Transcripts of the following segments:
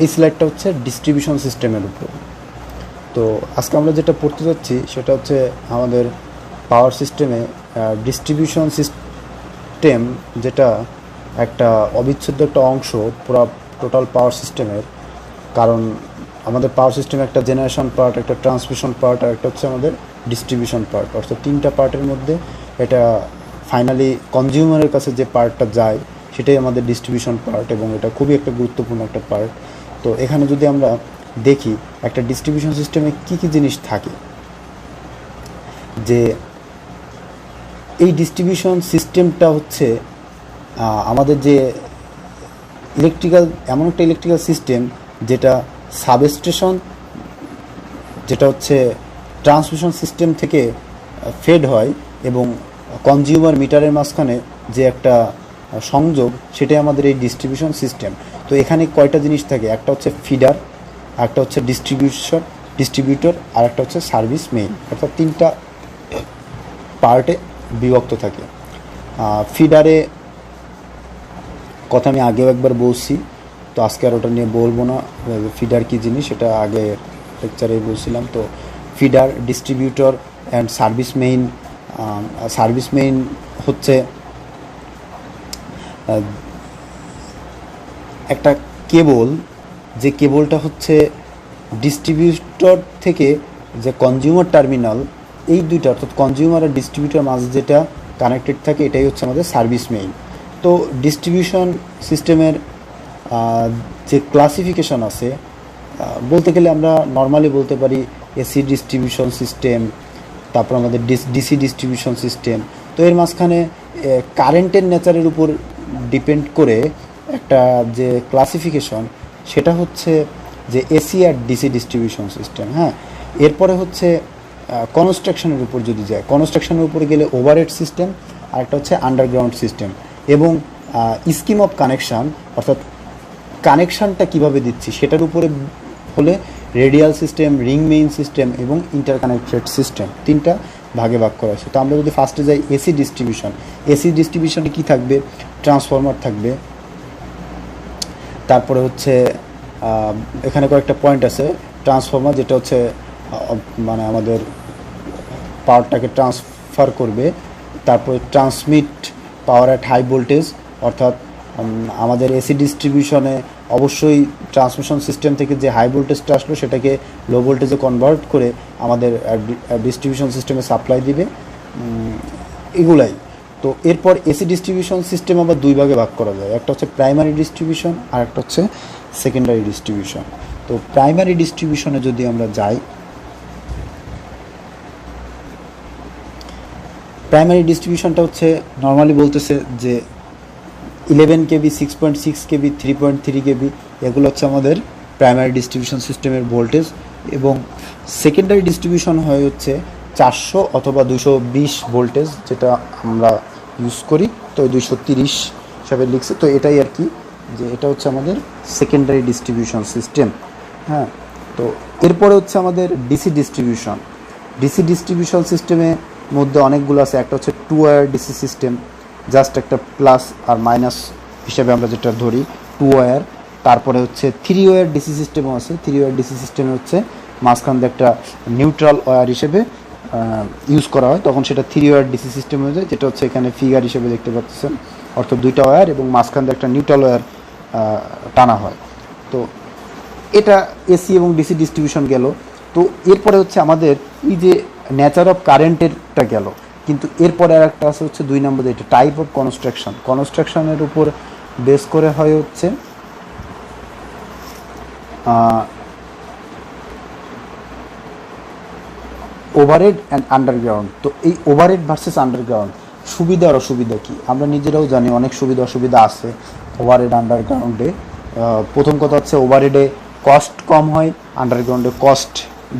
এই স্লাইডটা হচ্ছে ডিস্ট্রিবিউশন সিস্টেমের উপর। তো আজকে আমরা যেটা পড়তে যাচ্ছি সেটা হচ্ছে আমাদের পাওয়ার সিস্টেমে ডিস্ট্রিবিউশন সিস্টেম, যেটা একটা অবিচ্ছেদ্য একটা অংশ পুরো টোটাল পাওয়ার সিস্টেমের। কারণ আমাদের পাওয়ার সিস্টেমে একটা জেনারেশন পার্ট, একটা ট্রান্সমিশন পার্ট, আর একটা হচ্ছে আমাদের ডিস্ট্রিবিউশন পার্ট। অর্থাৎ তিনটা পার্টের মধ্যে এটা ফাইনালি কনজিউমারের কাছে যে পার্টটা যায় সেটাই আমাদের ডিস্ট্রিবিউশন পার্ট, এবং এটা খুবই একটা গুরুত্বপূর্ণ একটা পার্ট। তো এখানে যদি আমরা দেখি একটা ডিস্ট্রিবিউশন সিস্টেমে কী কী জিনিস থাকে, যে এই ডিস্ট্রিবিউশন সিস্টেমটা হচ্ছে আমাদের যে ইলেকট্রিক্যাল, এমন একটা ইলেকট্রিক্যাল সিস্টেম যেটা সাবস্টেশন, যেটা হচ্ছে ট্রান্সমিশন সিস্টেম থেকে ফেড হয়, এবং কনজিউমার মিটারের মাঝখানে যে একটা সংযোগ, সেটাই আমাদের এই ডিস্ট্রিবিউশন সিস্টেম। তো এখানে কয়টা জিনিস থাকে, একটা হচ্ছে ফিডার, একটা হচ্ছে ডিস্ট্রিবিউটর, আর একটা হচ্ছে সার্ভিস মেইন। অর্থাৎ তিনটা পার্টে বিভক্ত থাকে। ফিডারে কথা আমি আগেও একবার বলছি, তো আজকে আর ওটা নিয়ে বলবো না। ফিডার কী জিনিস সেটা আগে লেকচারে বলছিলাম। তো feeder, distributor and service main হচ্ছে একটা কেবল, যে কেবলটা হচ্ছে ডিস্ট্রিবিউটর থেকে যে কনজিউমার টার্মিনাল, এই দুইটা অর্থাৎ কনজিউমার আর ডিস্ট্রিবিউটর মাঝে যেটা কানেক্টেড থাকে, এটাই হচ্ছে আমাদের সার্ভিস মেইন। তো ডিস্ট্রিবিউশন সিস্টেমের যে ক্লাসিফিকেশন আছে, বলতে গেলে আমরা নর্মালি বলতে পারি এসি ডিস্ট্রিবিউশন সিস্টেম, তারপর আমাদের ডিসি ডিস্ট্রিবিউশন সিস্টেম। তো এর মাঝখানে কারেন্টের নেচারের উপর ডিপেন্ড করে একটা যে ক্লাসিফিকেশন, সেটা হচ্ছে যে এসি আর ডিসি ডিস্ট্রিবিউশন সিস্টেম। হ্যাঁ, এরপরে হচ্ছে কনস্ট্রাকশনের উপর যদি যায়, কনস্ট্রাকশনের উপর গেলে ওভারহেড সিস্টেম, আর একটা হচ্ছে আন্ডারগ্রাউন্ড সিস্টেম, এবং স্কিম অফ কানেকশান, অর্থাৎ কানেকশানটা কীভাবে দিচ্ছি সেটার উপরে হলে radial system, ring main system এবং ইন্টারকানেক্টেড সিস্টেম, তিনটা ভাগে ভাগ করা আছে। তো আমরা যদি ফার্স্টে যাই এসি ডিস্ট্রিবিউশনে কী থাকবে, ট্রান্সফরমার থাকবে, তারপরে হচ্ছে এখানে কয়েকটা পয়েন্ট আছে। ট্রান্সফরমার যেটা হচ্ছে মানে আমাদের পাওয়ারটাকে ট্রান্সফার করবে, তারপরে transmit power at high voltage, অর্থাৎ আমাদের এসি ডিস্ট্রিবিউশনে অবশ্যই ট্রান্সমিশন সিস্টেম থেকে যে হাই ভোল্টেজটা আসলো সেটাকে লো ভোল্টেজে কনভার্ট করে আমাদের ডিস্ট্রিবিউশন সিস্টেমে সাপ্লাই দিবে, এগুলাই। তো এরপর এসি ডিস্ট্রিবিউশন সিস্টেম আবার দুই ভাগে ভাগ করা যায়, একটা হচ্ছে প্রাইমারি ডিস্ট্রিবিউশন আর একটা হচ্ছে সেকেন্ডারি ডিস্ট্রিবিউশন। তো প্রাইমারি ডিস্ট্রিবিউশনে যদি আমরা যাই, প্রাইমারি ডিস্ট্রিবিউশনটা হচ্ছে নর্মালি বলতেছে যে 11 কেবি, 6.6 কেবি, 3.3 কেবি, এগুলো হচ্ছে আমাদের প্রাইমারি ডিস্ট্রিবিউশন সিস্টেমের ভোল্টেজ। এবং সেকেন্ডারি ডিস্ট্রিবিউশন হয় হচ্ছে 400 অথবা 220 ভোল্টেজ, যেটা আমরা ইউজ করি। তো 230 হিসাবে লিখছে, তো এটাই আর কি, যে এটা হচ্ছে আমাদের সেকেন্ডারি ডিস্ট্রিবিউশন সিস্টেম। হ্যাঁ, তো এরপরে হচ্ছে আমাদের ডিসি ডিস্ট্রিবিউশন সিস্টেমের মধ্যে অনেকগুলো আছে। একটা হচ্ছে 2 ওয়্যার ডিসি সিস্টেম, জাস্ট একটা প্লাস আর মাইনাস হিসেবে আমরা যেটা ধরি 2 ওয়্যার। তারপরে হচ্ছে 3 ওয়্যার ডিসি সিস্টেমও আছে। 3 ওয়্যার ডিসি সিস্টেমে হচ্ছে মাঝখান দিয়ে একটা নিউট্রাল ওয়্যার হিসেবে ইউজ করা হয়, তখন সেটা 3 ওয়্যার ডিসি সিস্টেম হয়ে যায়, যেটা হচ্ছে এখানে ফিগার হিসেবে দেখতে পাচ্ছেন। অর্থাৎ দুইটা ওয়্যার এবং মাঝখান দিয়ে একটা নিউট্রাল ওয়্যার টানা হয়। তো এটা এসি এবং ডিসি ডিস্ট্রিবিউশন গেল। তো এরপরে হচ্ছে আমাদের এই যে নেচার অফ কারেন্টেরটা গেল, কিন্তু এরপরে আর একটা আছে হচ্ছে 2 নম্বরে, এটা টাইপ অফ কনস্ট্রাকশনের উপর বেস করে হয় হচ্ছে ওভারহেড অ্যান্ড আন্ডারগ্রাউন্ড। তো এই ওভারহেড ভার্সেস আন্ডারগ্রাউন্ড, সুবিধা আর অসুবিধা কী আমরা নিজেরাও জানি, অনেক সুবিধা অসুবিধা আছে ওভারহেড আন্ডারগ্রাউন্ডে। প্রথম কথা হচ্ছে ওভারহেডে কস্ট কম হয়, আন্ডারগ্রাউন্ডে কস্ট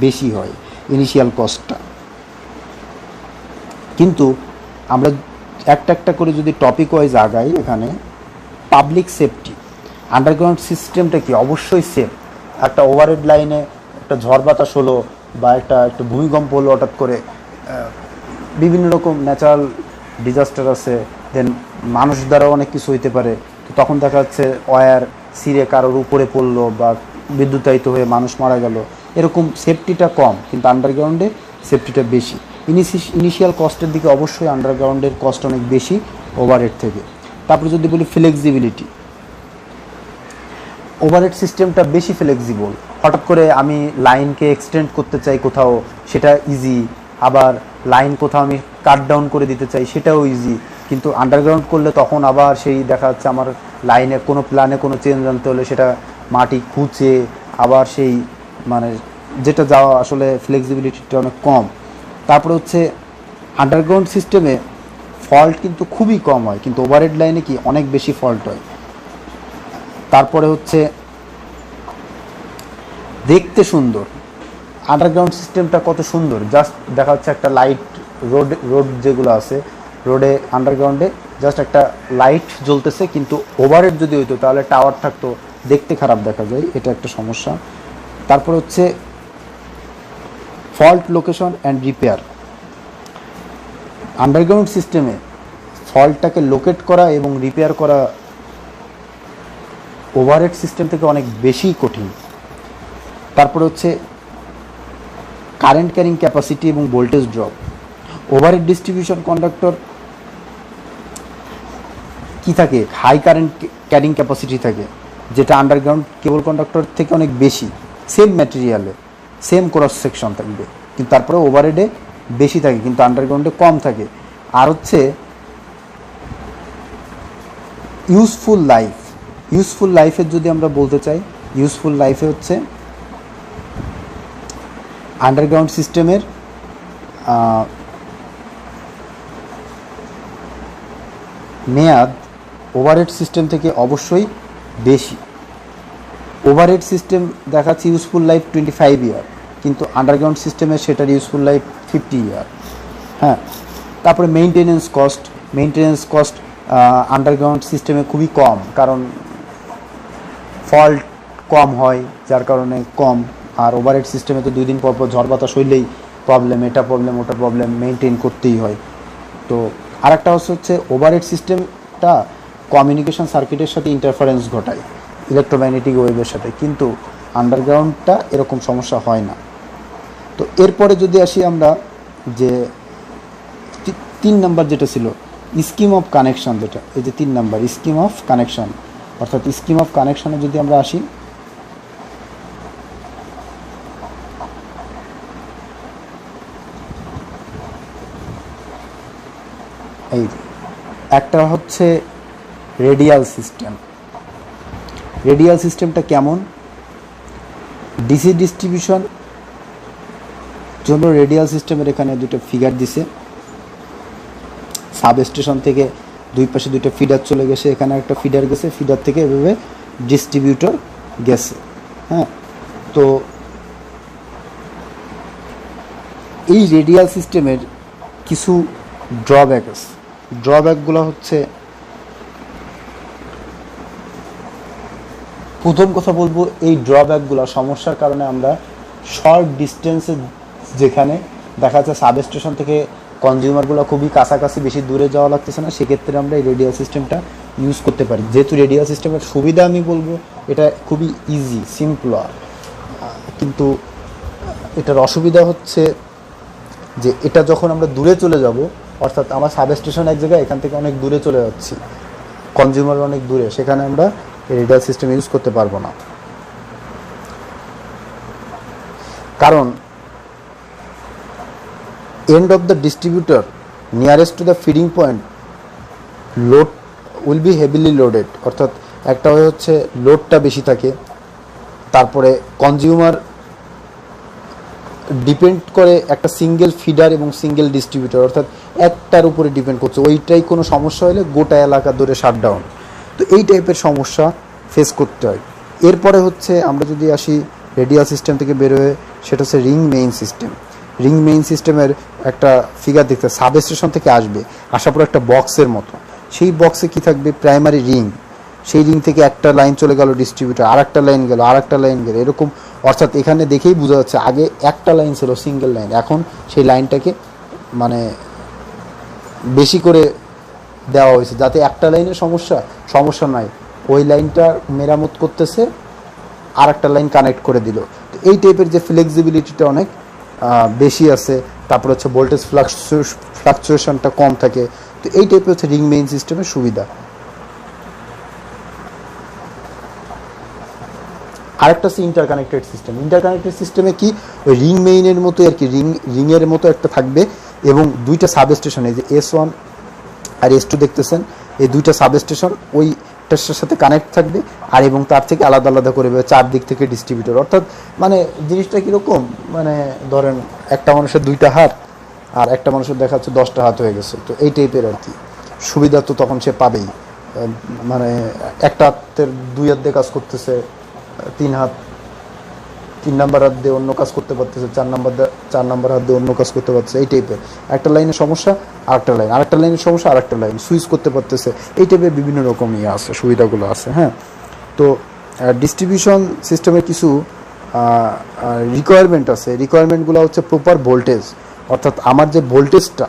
বেশি হয়, ইনিশিয়াল কস্টটা। কিন্তু আমরা একটা একটা করে যদি টপিক ওয়াইজ আগাই, এখানে পাবলিক সেফটি, আন্ডারগ্রাউন্ড সিস্টেমটা কি অবশ্যই সেফ। একটা ওভারহেড লাইনে একটা ঝড় বাতাস হলো বা একটা ভূমিকম্প হলো হঠাৎ করে, বিভিন্ন রকম ন্যাচারাল ডিজাস্টার আছে, দেন মানুষ দ্বারাও অনেক কিছু হইতে পারে। তো তখন দেখা যাচ্ছে ওয়্যার ছিঁড়ে কারোর উপরে পড়লো বা বিদ্যুতায়িত হয়ে মানুষ মারা গেল, এরকম সেফটিটা কম, কিন্তু আন্ডারগ্রাউন্ডে সেফটিটা বেশি। ইনিশিয়াল কস্টের দিকে অবশ্যই আন্ডারগ্রাউন্ডের কস্ট অনেক বেশি ওভারহেড থেকে। তারপরে যদি বলি ফ্লেক্সিবিলিটি, ওভারহেড সিস্টেমটা বেশি ফ্লেক্সিবল। হঠাৎ করে আমি লাইনকে এক্সটেন্ড করতে চাই কোথাও, সেটা ইজি। আবার লাইন কোথাও আমি কাট ডাউন করে দিতে চাই, সেটাও ইজি। কিন্তু আন্ডারগ্রাউন্ড করলে তখন আবার সেই দেখা যাচ্ছে আমার লাইনে কোনো প্ল্যানে কোনো চেঞ্জ আনতে হলে সেটা মাটি খুঁচে আবার সেই মানে যেটা যাওয়া, আসলে ফ্লেক্সিবিলিটিটা অনেক কম। তারপরে হচ্ছে আন্ডারগ্রাউন্ড সিস্টেমে ফল্ট কিন্তু খুবই কম হয়, কিন্তু ওভারহেড লাইনে কি অনেক বেশি ফল্ট হয়। তারপরে হচ্ছে দেখতে সুন্দর, আন্ডারগ্রাউন্ড সিস্টেমটা কত সুন্দর, জাস্ট দেখা যাচ্ছে একটা লাইট, রোড যেগুলো আছে রোডে আন্ডারগ্রাউন্ডে জাস্ট একটা লাইট জ্বলতেছে, কিন্তু ওভারহেড যদি হইতো তাহলে টাওয়ার থাকতো, দেখতে খারাপ দেখা যায়, এটা একটা সমস্যা। তারপর হচ্ছে fault location and repair, underground সিস্টেমে ফল্টটাকে লোকেট করা এবং রিপেয়ার করা ওভারহেড সিস্টেম থেকে অনেক বেশি কঠিন। তারপরে হচ্ছে কারেন্ট ক্যারিং ক্যাপাসিটি এবং voltage drop, overhead distribution conductor কি থাকে, হাই কারেন্ট ক্যারিং ক্যাপাসিটি থাকে, যেটা আন্ডারগ্রাউন্ড কেবল কন্ডাক্টর থেকে অনেক বেশি, সেম ম্যাটেরিয়ালে সেম ক্রস সেকশন থাকবে, কিন্তু তারপরে ওভারহেডে বেশি থাকে কিন্তু আন্ডারগ্রাউন্ডে কম থাকে। আর হচ্ছে ইউজফুল লাইফের যদি আমরা বলতে চাই, ইউজফুল লাইফে হচ্ছে আন্ডারগ্রাউন্ড সিস্টেমের মেয়াদ ওভারহেড সিস্টেম থেকে অবশ্যই বেশি। ওভারহেড সিস্টেম দেখাচ্ছে ইউজফুল লাইফ 25 ইয়ার, কিন্তু আন্ডারগ্রাউন্ড সিস্টেমে সেটার ইউজফুল লাইফ 50 ইয়ার। হ্যাঁ, তারপরে মেইনটেনেন্স কস্ট আন্ডারগ্রাউন্ড সিস্টেমে খুবই কম, কারণ ফল্ট কম হয় যার কারণে কম। আর ওভারহেড সিস্টেমে তো 2 দিন পর পর ঝড় বাতাস হইলেই প্রবলেম, এটা প্রবলেম ওটা প্রবলেম, মেনটেন করতেই হয়। তো আরেকটা হচ্ছে ওভারহেড সিস্টেমটা কমিউনিকেশন সার্কিটের সাথে ইন্টারফারেন্স ঘটায়, ইলেকট্রোম্যাগনেটিক ওয়েভের সাথে, কিন্তু আন্ডারগ্রাউন্ডটা এরকম সমস্যা হয় না। তো এরপরে যদি আসি আমরা যে 3 নাম্বার যেটা ছিল স্কিম অফ কানেকশন, যেটা এই যে 3 নাম্বার স্কিম অফ কানেকশন, অর্থাৎ স্কিম অফ কানেকশনে যদি আমরা আসি, এই একটা হচ্ছে রেডিয়াল সিস্টেমটা কেমন, ডিসি ডিস্ট্রিবিউশন জন্য রেডিয়াল সিস্টেমের এখানে 2টা ফিগার দিছে, সাব স্টেশন থেকে 2 পাশে 2টা ফিডার চলে গেছে, এখানে একটা ফিডার গেছে, ফিডার থেকে এভাবে ডিস্ট্রিবিউটর গেছে। হ্যাঁ, তো এই রেডিয়াল সিস্টেমের কিছু ড্রব্যাক আছে। ড্রব্যাকগুলো হচ্ছে, প্রথম কথা বলবো, এই ড্রব্যাকগুলো সমস্যার কারণে আমরা শর্ট ডিস্টেন্সে, যেখানে দেখা যাচ্ছে সাব স্টেশন থেকে কনজিউমারগুলো খুবই কাছাকাছি, বেশি দূরে যাওয়া লাগতেছে না, সেক্ষেত্রে আমরা এই রেডিয়াল সিস্টেমটা ইউজ করতে পারি। যেহেতু রেডিয়াল সিস্টেমের সুবিধা আমি বলবো এটা খুবই ইজি, সিম্পল, কিন্তু এটার অসুবিধা হচ্ছে যে এটা যখন আমরা দূরে চলে যাব, অর্থাৎ আমার সাব স্টেশন এক জায়গায়, এখান থেকে অনেক দূরে চলে যাচ্ছি, কনজিউমার অনেক দূরে, সেখানে আমরা রেডিয়াল সিস্টেম ইউজ করতে পারবো না। কারণ end of the distributor nearest to the feeding point load will be heavily loaded, অর্থাৎ একটা হচ্ছে লোডটা বেশি থাকে, তারপরে কনজিউমার ডিপেন্ড করে একটা সিঙ্গেল ফিডার এবং সিঙ্গেল ডিস্ট্রিবিউটর, অর্থাৎ একটার উপরে ডিপেন্ড করছে, ওইটাই কোনো সমস্যা হলে গোটা এলাকা ধরে শাটডাউন। তো এই টাইপের সমস্যা ফেস করতে হয়। এরপরে হচ্ছে আমরা যদি আসি রেডিয়াল সিস্টেম থেকে বের হয়ে, সেটা হচ্ছে রিং মেইন সিস্টেমের একটা ফিগার দেখতে, সাব স্টেশন থেকে আসার পর একটা বক্সের মতো, সেই বক্সে কি থাকবে, প্রাইমারি রিং, সেই রিং থেকে একটা লাইন চলে গেল ডিস্ট্রিবিউটার, আর একটা লাইন গেল, এরকম। অর্থাৎ এখানে দেখেই বোঝা যাচ্ছে আগে একটা লাইন ছিল, সিঙ্গেল লাইন, এখন সেই লাইনটাকে মানে বেশি করে দেওয়া হয়েছে, যাতে একটা লাইনের সমস্যা নাই, ওই লাইনটা মেরামত করতেছে, আর একটা লাইন কানেক্ট করে দিল। তো এই টাইপের যে ফ্লেক্সিবিলিটিটা অনেক বেশি আছে, তারপর হচ্ছে ভোল্টেজ ফ্লাকচুয়েশনটা কম থাকে। তো এই টাইপের হচ্ছে রিং মেইন সিস্টেমের সুবিধা। আরেকটা হচ্ছে ইন্টারকানেক্টেড সিস্টেম। ইন্টারকানেক্টেড সিস্টেমে কি, ওই রিং মেইনের মতো আর কি, রিংয়ের মতো একটা থাকবে এবং দুইটা সাবস্টেশন, এই যে S1 আর S2 দেখতেছেন, এই দুইটা সাবস্টেশন ওইটার সাথে কানেক্ট থাকবে, আর এবং তার থেকে আলাদা আলাদা করে চারদিক থেকে ডিস্ট্রিবিউটর। অর্থাৎ মানে জিনিসটা কীরকম, মানে ধরেন একটা মানুষের 2টা হাত আর একটা মানুষের দেখা যাচ্ছে 10টা হাত হয়ে গেছে। তো এই টাইপের আর কি সুবিধা তো তখন সে পাবেই। মানে একটা হাতের 2 হাত দিয়ে কাজ করতেছে, 3 নাম্বার হাত দিয়ে অন্য কাজ করতে পারতেছে, 4 নাম্বার হাত দিয়ে অন্য কাজ করতে পারতেছে। এই টাইপের একটা লাইনের সমস্যা, আরেকটা লাইনের সমস্যা, আরেকটা লাইন সুইচ করতে পারতেছে। এই টাইপের বিভিন্ন রকম আছে, সুবিধাগুলো আছে। হ্যাঁ, তো ডিস্ট্রিবিউশন সিস্টেমের কিছু রিকোয়ারমেন্ট আছে। রিকোয়ারমেন্টগুলো হচ্ছে প্রপার ভোল্টেজ, অর্থাৎ আমার যে ভোল্টেজটা,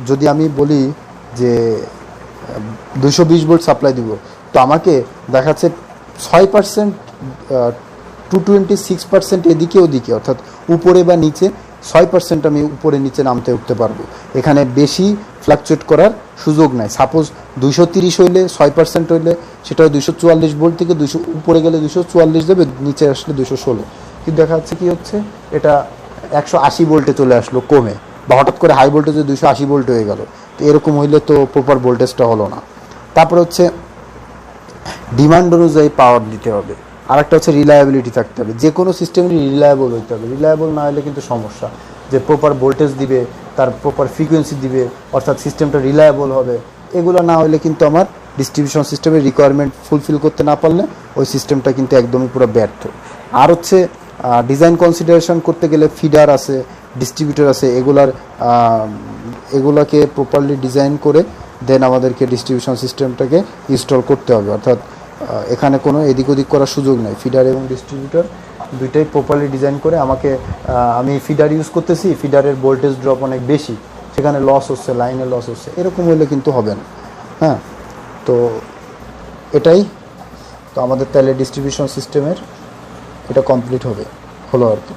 যদি আমি বলি যে 220 ভোল্ট সাপ্লাই দিব, তো আমাকে দেখাচ্ছে 6% 226% এদিকে ওদিকে, অর্থাৎ উপরে বা নিচে 6% আমি উপরে নিচে নামতে উঠতে পারবো। এখানে বেশি ফ্লাকচুয়েট করার সুযোগ নাই। সাপোজ 230 হইলে 6% হইলে সেটা 244 ভোল্ট থেকে 200 উপরে গেলে 244 দেবে, নিচে আসলে 216। কিন্তু দেখা যাচ্ছে কি হচ্ছে, এটা 180 ভোল্টে চলে আসলো কমে, বা হঠাৎ করে হাই ভোল্টেজে 280 ভোল্ট হয়ে গেল। তো এরকম হইলে তো প্রপার ভোল্টেজটা হলো না। তারপর হচ্ছে ডিমান্ড অনুযায়ী পাওয়ার দিতে হবে। আর একটা হচ্ছে রিলায়েবিলিটি থাকতে হবে। যে কোনো সিস্টেমই রিলায়েবল হইতে হবে। রিলায়েবল না হলে কিন্তু সমস্যা, যে প্রপার ভোল্টেজ দিবে, তার প্রপার ফ্রিকোয়েন্সি দিবে, অর্থাৎ সিস্টেমটা রিলায়েবল হবে। এগুলো না হলে কিন্তু আমার ডিস্ট্রিবিউশন সিস্টেমের রিকোয়ারমেন্ট ফুলফিল করতে না পারলে ওই সিস্টেমটা কিন্তু একদমই পুরো ব্যর্থ। আর হচ্ছে ডিজাইন কনসিডারেশন করতে গেলে ফিডার আছে, ডিস্ট্রিবিউটর আছে, এগুলাকে প্রপারলি ডিজাইন করে দেন আমাদেরকে ডিস্ট্রিবিউশন সিস্টেমটাকে ইনস্টল করতে হবে। অর্থাৎ এখানে কোনো এদিক ওদিক করার সুযোগ নেই। ফিডার এবং ডিস্ট্রিবিউটর দুইটাই প্রপারলি ডিজাইন করে আমি ফিডার ইউজ করতেছি, ফিডারের ভোল্টেজ ড্রপ অনেক বেশি, সেখানে লস হচ্ছে, লাইনে লস হচ্ছে, এরকম হলে কিন্তু হবে না। হ্যাঁ, তো এটাই তো আমাদের তাহলে ডিস্ট্রিবিউশন সিস্টেমের এটা কমপ্লিট হলো আর কি।